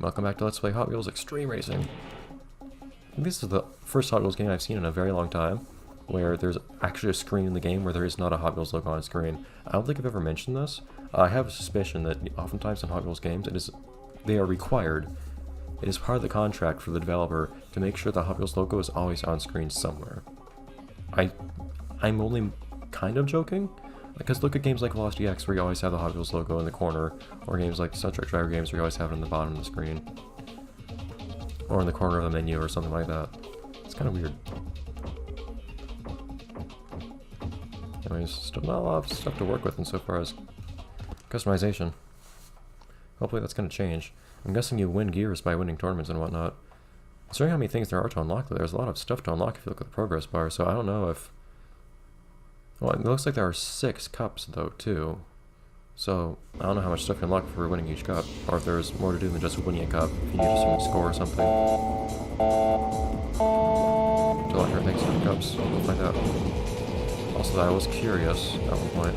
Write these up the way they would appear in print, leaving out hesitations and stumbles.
Welcome back to Let's Play Hot Wheels Extreme Racing. This is the first Hot Wheels game I've seen in a very long time where there's actually a screen in the game where there is not a Hot Wheels logo on screen. I don't think I've ever mentioned this. I have a suspicion that oftentimes in Hot Wheels games they are required. It is part of the contract for the developer to make sure the Hot Wheels logo is always on screen somewhere. I'm only kind of joking, because look at games like Velocity X where you always have the Hot Wheels logo in the corner, or games like Star Trek Driver games where you always have it on the bottom of the screen. Or in the corner of the menu or something like that. It's kind of weird. Anyways, still not a lot of stuff to work with insofar as customization. Hopefully that's going to change. I'm guessing you win gears by winning tournaments and whatnot. Considering how many things there are to unlock, there's a lot of stuff to unlock if you look at the progress bar, so I don't know if... Well, it looks like there are 6 cups, though, too. So, I don't know how much stuff you unlock for winning each cup, or if there's more to do than just winning a cup, if you need a certain score or something. To unlock everything certain cups, we'll find out. Also, I was curious at one point.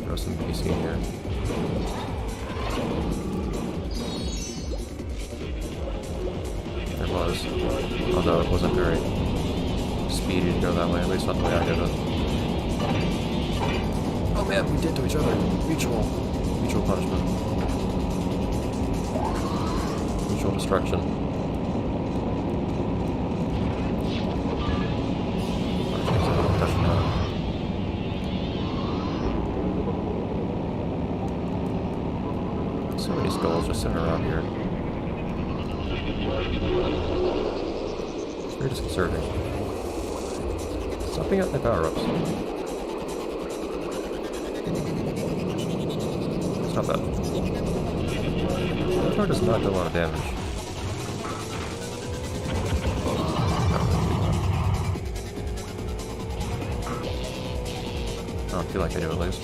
Throw some PC in here. There was, although it wasn't very speedy to go that way, at least not the way I did it. Oh man, we did to each other. Mutual punishment. Mutual destruction. So many skulls just sitting around here. It's very disconcerting. Stopping out my power-ups. Stop that. That does not do a lot of damage. I don't feel like I do, at least.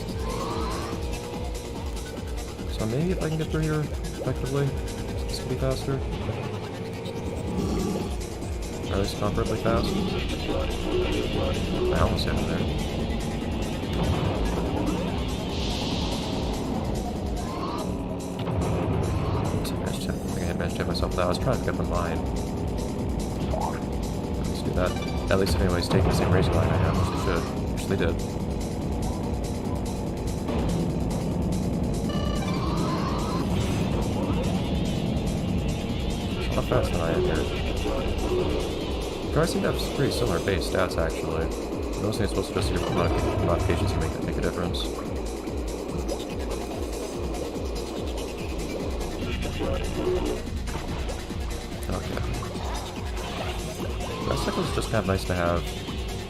So maybe if I can get through here effectively, this could be faster. Or at least comparably fast. I almost hit him there. I think I managed to hit myself with that. I was trying to get the mine. Let's do that. At least if anybody's taking the same racing line I have, which they should. Which they did. How fast than I am here. Cars seem to have pretty similar base stats, actually. Those things supposed to just your modifications can make a difference. Okay. Bicycles is just kind of nice to have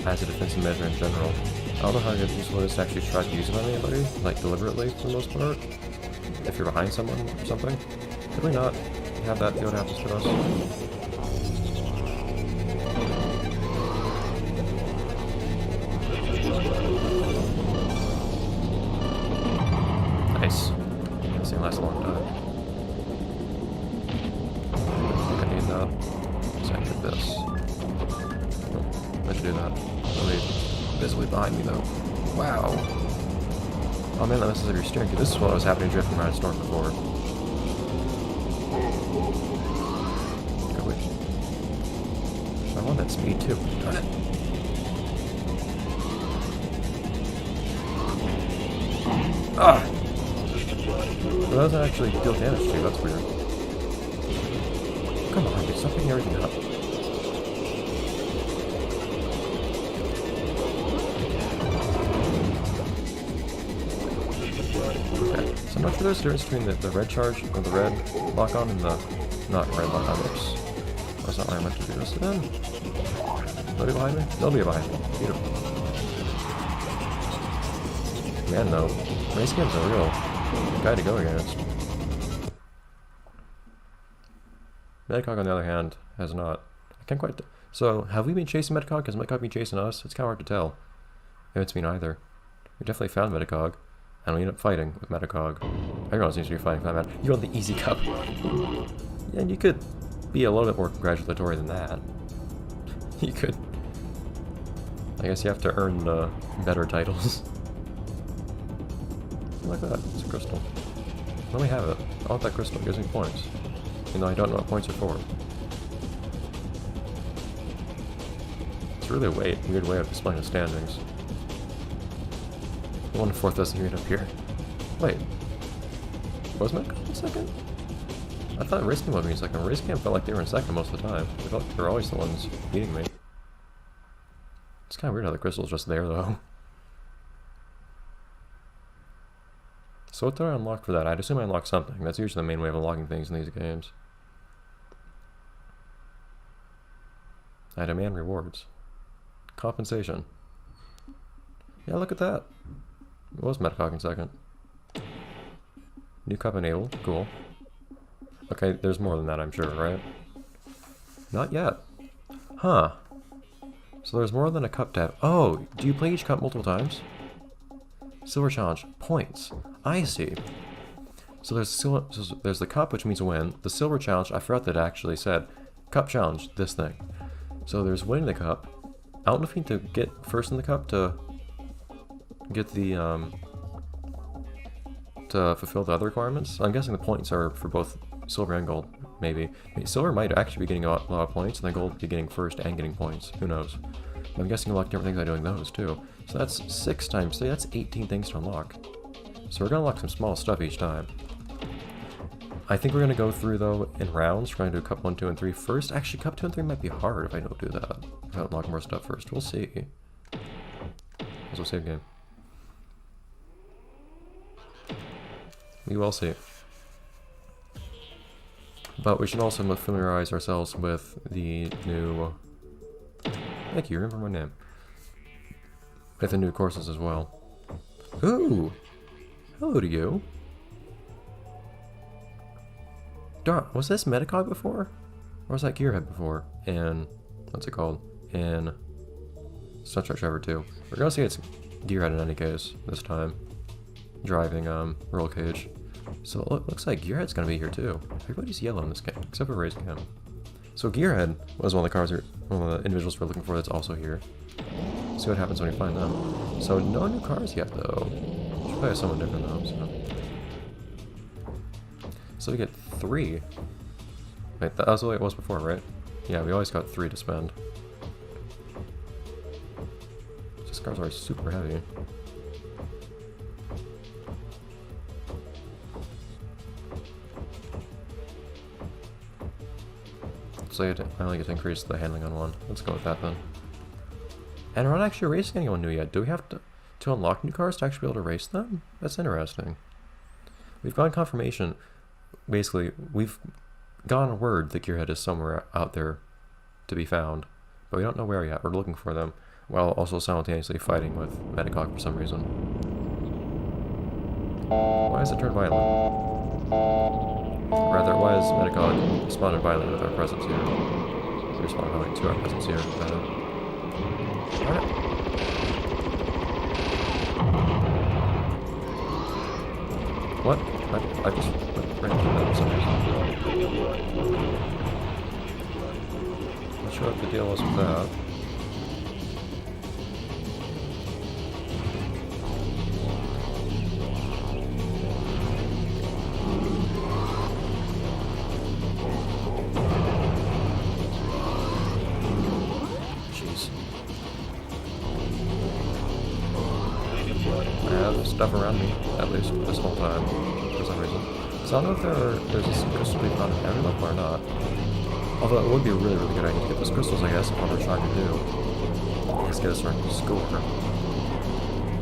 as a defensive measure in general. I don't know how useful it is to actually try to use it on anybody, like deliberately for the most part. If you're behind someone or something. Probably not have that be what happens to us. Nice. This thing lasts a long time. I think I need that. So I need this. Oh, I should do that. Really visibly behind me though. Wow. Oh man, that messes up your steering. This is what was happening drifting around Storm before. I want that speed too. Darn it. Ah! Well, that doesn't actually deal damage to you, that's weird. Come on, dude, stop picking everything up. Okay, so I'm not sure there's a difference between the red charge, or the red lock-on, and the not red lock-on. Oops. That's not why I meant to do this then. Nobody behind me? Nobody behind me. Beautiful. Man, though, race games are a real guy to go against. Metacog, on the other hand, has not. I can't quite... So, have we been chasing Metacog? Has Metacog been chasing us? It's kind of hard to tell. Maybe it's been either. We definitely found Metacog, and we ended up fighting with Metacog. Everyone seems to be fighting for that matter. You're on the easy cup. Yeah, and you could be a little bit more congratulatory than that. You could. I guess you have to earn better titles. Like that. It's a crystal. Let me have it. I want that crystal. It gives me points. Even though I don't know what points are for. It's really a weird way of displaying the standings. 1/4 doesn't even appear. Wait. Was Metcalf in second? I thought Race Cam would be in second. Race Cam felt like they were in second most of the time. They felt like they were always the ones beating me. It's kind of weird how the crystal's just there, though. So what did I unlock for that? I'd assume I unlocked something. That's usually the main way of unlocking things in these games. I demand rewards. Compensation. Yeah, look at that. It was Metcalf in second. New cup enabled. Cool. Okay, there's more than that, I'm sure, right? Not yet. Huh. So there's more than a cup tab. Oh, do you play each cup multiple times? Silver challenge. Points. I see. So there's the cup, which means win. The silver challenge, I forgot that it actually said cup challenge, this thing. So there's winning the cup. I don't know if you need to get first in the cup to get the, to fulfill the other requirements. I'm guessing the points are for both silver and gold, maybe. Silver might actually be getting a lot of points, and then gold be getting first and getting points. Who knows? I'm guessing a lot of different things by doing those, too. So that's 6 times 3, that's 18 things to unlock. So we're going to unlock some small stuff each time. I think we're going to go through, though, in rounds. We're going to do cup 1, 2, and 3 first. Actually, cup 2 and 3 might be hard if I don't do that. If I unlock more stuff first. We'll see. We'll save game. We will see. But we should also familiarize ourselves with the new... Thank you, remember my name. With the new courses as well. Ooh! Hello to you. Darn, was this Metacog before? Or was that Gearhead before? In... what's it called? In... Star Trek Driver 2. We're gonna see it's Gearhead in any case, this time. Driving, Roll Cage. So it looks like Gearhead's gonna be here too. Everybody's yellow in this game, except for Race Cam. So Gearhead was one of the cars, one of the individuals we're looking for that's also here. See what happens when we find them. So no new cars yet though. Should probably have someone different though, so we get 3. Wait, that was the way it was before, right? Yeah, we always got 3 to spend. These cars are super heavy. So I only get to increase the handling on one. Let's go with that then. And we're not actually racing anyone new yet. Do we have to unlock new cars to actually be able to race them? That's interesting. We've gotten confirmation. Basically, we've gotten word that Gearhead is somewhere out there to be found. But we don't know where yet. We're looking for them. While also simultaneously fighting with Metacog for some reason. Why is it turned violent? Rather, why is Metacog responded violently with our presence here? We responded violently to our presence here. Alright. What? I just ran into that for some reason. Not sure what the deal was with that. Stuff around me, at least this whole time, for some reason. So I don't know if there's a crystal being found in every level or not. Although it would be a really, really good idea to get those crystals, I guess, if what we're trying to do is get a certain score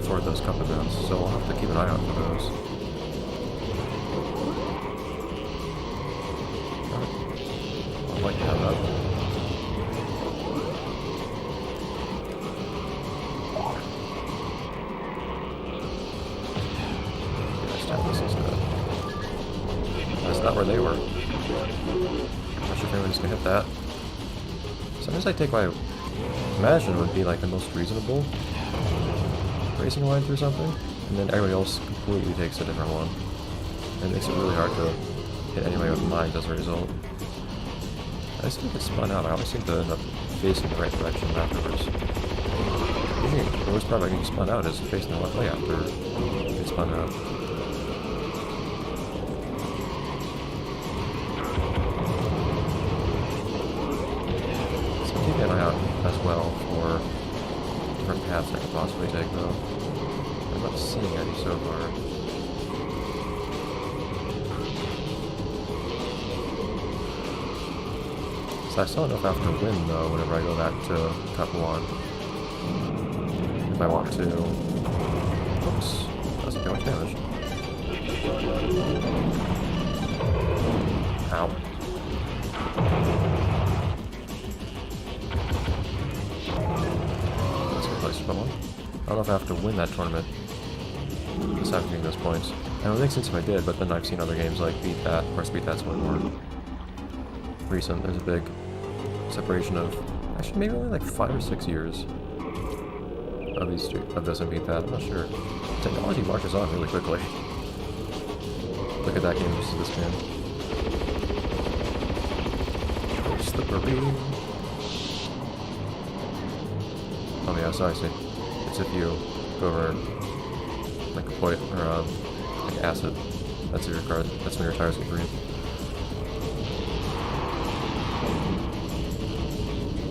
for those cup events. So we'll have to keep an eye out for those. I'd like to have that. Not where they were. Not sure if anyone's gonna hit that. Sometimes I take what I imagine would be like the most reasonable racing line through something, and then everybody else completely takes a different one. And it makes it really hard to hit anybody with mines as a result. I seem to get spun out. I always seem to end up facing the right direction afterwards. Usually, the worst part about getting spun out is facing the left way after you get spun out. I could possibly take, though. I'm not seeing any so far. So I still don't know if I have to win, though, whenever I go back to Cup 1. If I want to... Oops. Doesn't do much damage. Ow. That's a good place to put one. I don't know if I have to win that tournament aside from getting those points. I don't think since if I did, but then I've seen other games like Beat That. Of course, Beat That's one more recent. There's a big separation of actually maybe only like 5 or 6 years of these of this and Beat That. I'm not sure. Technology marches on really quickly. Look at that game versus this game. Slippery. Oh yeah, sorry, see. It's if you go over like a point or like acid. That's your card. That's when your tires get green.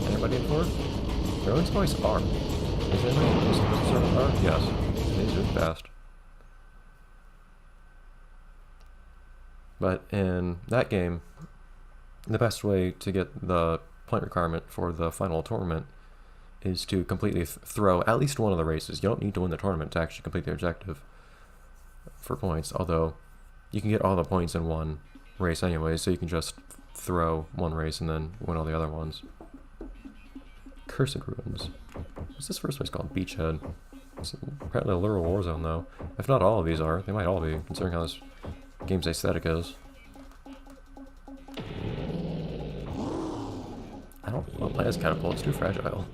Anybody in fourth? Everyone's voice R. Is anybody supposed to start with R? Yes. These are fast. But in that game, the best way to get the point requirement for the final tournament is to completely throw at least one of the races. You don't need to win the tournament to actually complete the objective for points, although you can get all the points in one race anyway, so you can just throw one race and then win all the other ones. Cursed Ruins. What's this first place called? Beachhead. It's apparently a literal war zone, though. If not all of these are, they might all be, considering how this game's aesthetic is. I don't want to play as Catapult, it's too fragile.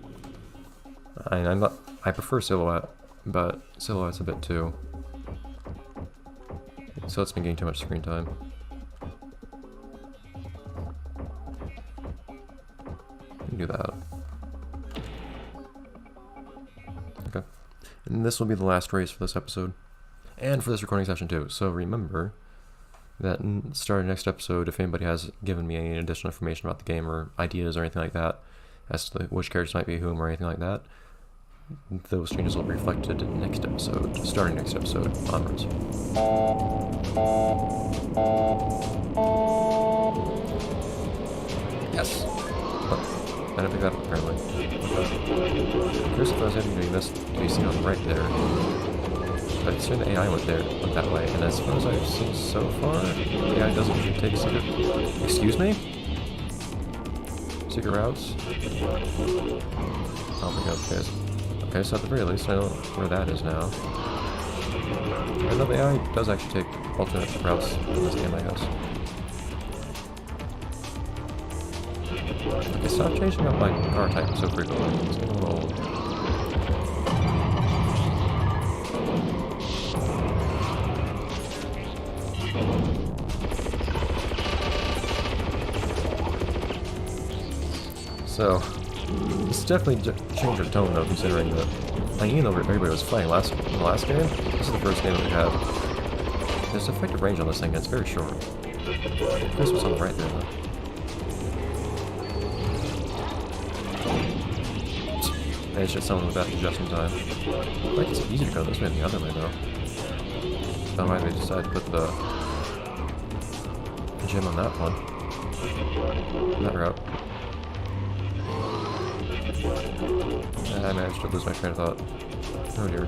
I prefer Silhouette, but Silhouette's a bit too... So it's been getting too much screen time. You can do that. Okay. And this will be the last race for this episode. And for this recording session too. So remember that starting next episode, if anybody has given me any additional information about the game or ideas or anything like that, as to which characters might be whom or anything like that, those changes will be reflected next episode, starting next episode onwards. Yes! Oh, I didn't pick that up apparently. Okay. Curious if I was able to miss to be seen on right there. But it's the AI went that way, and as far as I've seen so far, the AI doesn't usually take secret... Excuse me? Secret routes? I don't think that's the case. Okay, so at the very least, I know where that is now. I know the AI does actually take alternate routes in this game, I guess. Okay, stop changing up my car type so frequently. It's getting a little old. So, this definitely changed the tone though, considering that, like, even though everybody was playing in the last game, this is the first game that we have. There's effective range on this thing, and it's very short. Chris was on the right there though. And it's just someone with that adjusting time. I think it's easy to go this way than the other way though. I don't know why they decided to put the gym on that one. That route. I managed to lose my train of thought. Oh dear.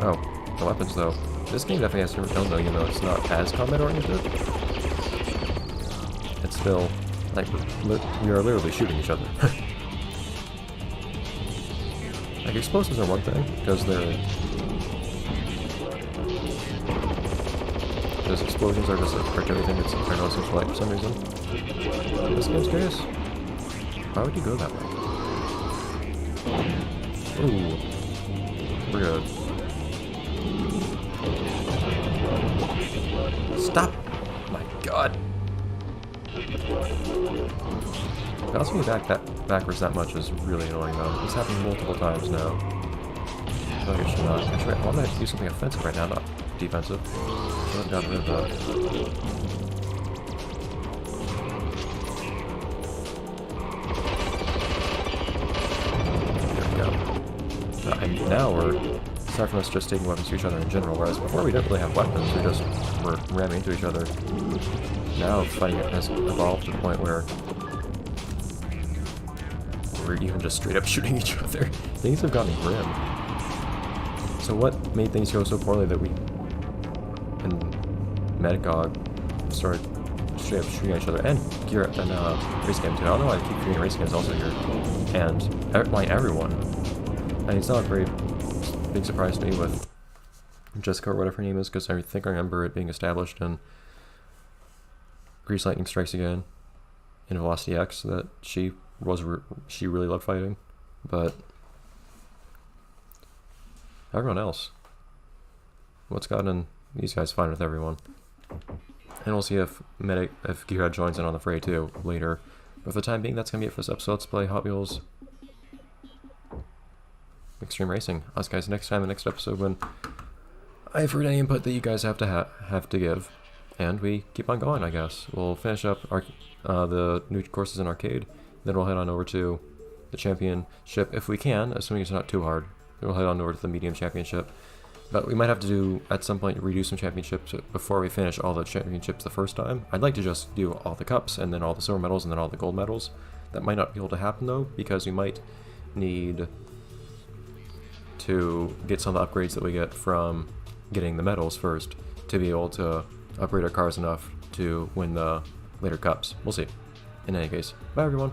Oh, the weapons though. This game definitely has different tone though, even though it's not as combat oriented. It's still, like, we are literally shooting each other. Like, explosives are one thing, because those explosions are just a frick everything that's turned on such light for some reason. In this game's case, why would you go that way? Ooh. We're good. Stop! My god! Bouncing me backwards that much is really annoying though. It's happened multiple times now. I feel like I should not. Actually, I want to do something offensive right now, not defensive. I should have gotten rid of that. There we go. now we're, aside from us just taking weapons to each other in general, whereas before we didn't really have weapons, we just were ramming into each other. Now fighting has evolved to the point where we're even just straight up shooting each other. Things have gotten grim. So what made things go so poorly that we, in Metagog, started straight up shooting at each other, and Gear and Race Game too. I don't know why I keep forgetting Race Game is also here, and everyone. And it's not a very big surprise to me with Jessica or whatever her name is, because I think I remember it being established in Grease Lightning Strikes Again in Velocity X that she really loved fighting, but everyone else, what's gotten these guys fine with everyone? And we'll see if Gearhead joins in on the fray too later. But for the time being, that's gonna be it for this episode. Let's play Hot Wheels Extreme Racing. Us guys next time, the next episode, when I've heard any input that you guys have to give, and we keep on going. I guess we'll finish up the new courses in arcade. Then we'll head on over to the championship if we can, assuming it's not too hard. Then we'll head on over to the medium championship. But we might have to do, at some point, redo some championships before we finish all the championships the first time. I'd like to just do all the cups, and then all the silver medals, and then all the gold medals. That might not be able to happen, though, because we might need to get some of the upgrades that we get from getting the medals first to be able to upgrade our cars enough to win the later cups. We'll see. In any case, bye everyone.